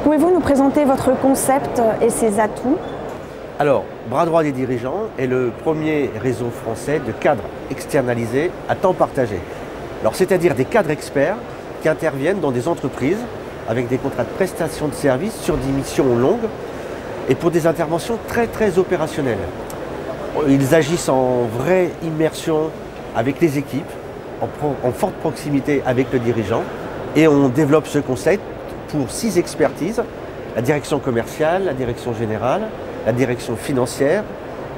Pouvez-vous nous présenter votre concept et ses atouts? Alors, Bras droit des dirigeants est le premier réseau français de cadres externalisés à temps partagé. Alors, c'est-à-dire des cadres experts qui interviennent dans des entreprises avec des contrats de prestation de services sur des missions longues et pour des interventions très opérationnelles. Ils agissent en vraie immersion avec les équipes, en forte proximité avec le dirigeant, et on développe ce concept pour 6 expertises: la direction commerciale, la direction générale, la direction financière,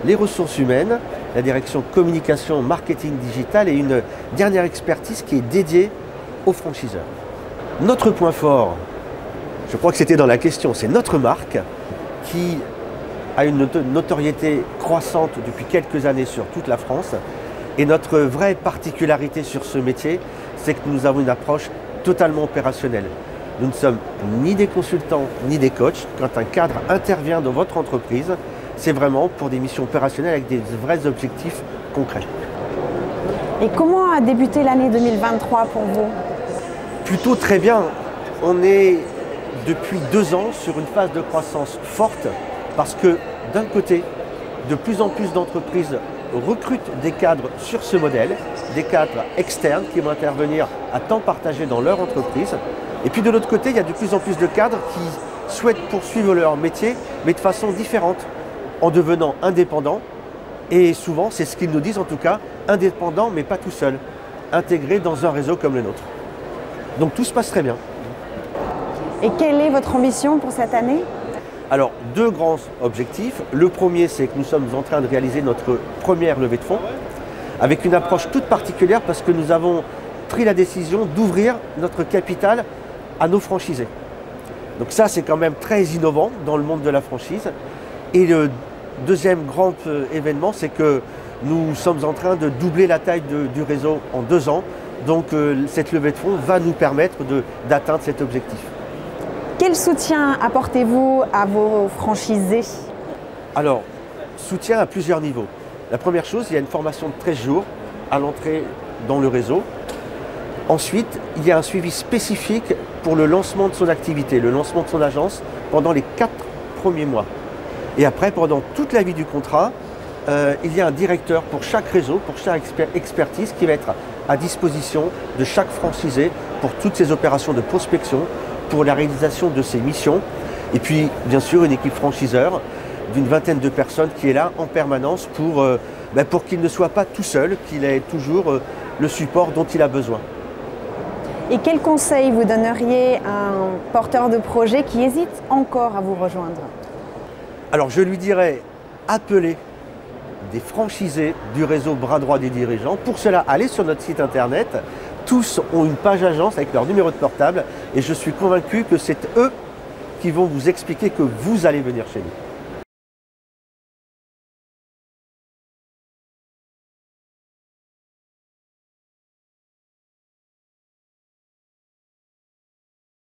les ressources humaines, la direction communication, marketing digital et une dernière expertise qui est dédiée aux franchiseurs. Notre point fort, je crois que c'était dans la question, c'est notre marque qui a une notoriété croissante depuis quelques années sur toute la France. Et notre vraie particularité sur ce métier, c'est que nous avons une approche totalement opérationnelle. Nous ne sommes ni des consultants ni des coachs. Quand un cadre intervient dans votre entreprise, c'est vraiment pour des missions opérationnelles avec des vrais objectifs concrets. Et comment a débuté l'année 2023 pour vous? Plutôt très bien. On est depuis 2 ans sur une phase de croissance forte parce que d'un côté, de plus en plus d'entreprises recrutent des cadres sur ce modèle, des cadres externes qui vont intervenir à temps partagé dans leur entreprise. Et puis de l'autre côté, il y a de plus en plus de cadres qui souhaitent poursuivre leur métier, mais de façon différente, en devenant indépendants. Et souvent, c'est ce qu'ils nous disent en tout cas, indépendants mais pas tout seuls, intégrés dans un réseau comme le nôtre. Donc tout se passe très bien. Et quelle est votre ambition pour cette année? Alors, 2 grands objectifs. Le premier, c'est que nous sommes en train de réaliser notre première levée de fonds avec une approche toute particulière parce que nous avons pris la décision d'ouvrir notre capital à nos franchisés. Donc ça, c'est quand même très innovant dans le monde de la franchise. Et le deuxième grand événement, c'est que nous sommes en train de doubler la taille du réseau en 2 ans. Donc cette levée de fonds va nous permettre d'atteindre cet objectif. Quel soutien apportez-vous à vos franchisés? Alors, soutien à plusieurs niveaux. La première chose, il y a une formation de 13 jours à l'entrée dans le réseau. Ensuite, il y a un suivi spécifique pour le lancement de son activité, le lancement de son agence pendant les 4 premiers mois. Et après, pendant toute la vie du contrat, il y a un directeur pour chaque réseau, pour chaque expertise qui va être à disposition de chaque franchisé pour toutes ces opérations de prospection, pour la réalisation de ses missions. Et puis, bien sûr, une équipe franchiseur d'une 20aine de personnes qui est là en permanence pour qu'il ne soit pas tout seul, qu'il ait toujours le support dont il a besoin. Et quel conseil vous donneriez à un porteur de projet qui hésite encore à vous rejoindre? Alors, je lui dirais, appelez des franchisés du réseau Bras droit des dirigeants. Pour cela, allez sur notre site internet. Tous ont une page agence avec leur numéro de portable et je suis convaincu que c'est eux qui vont vous expliquer que vous allez venir chez nous.